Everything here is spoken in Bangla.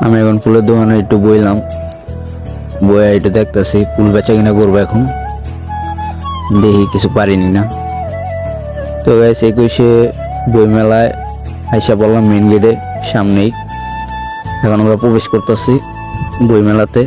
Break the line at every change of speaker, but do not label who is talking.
আমি এখন ফুলের দোকানে একটু বইলাম, বইয়া একটু দেখতেছি ফুল বেচা কিনা করবো। এখন দেখি কিছু পারিনি না। তো গাইস 21শে বই মেলায় আইসা পড়লাম মেইন গেটের সামনেই। এখন আমরা প্রবেশ করতেছি বই মেলাতে।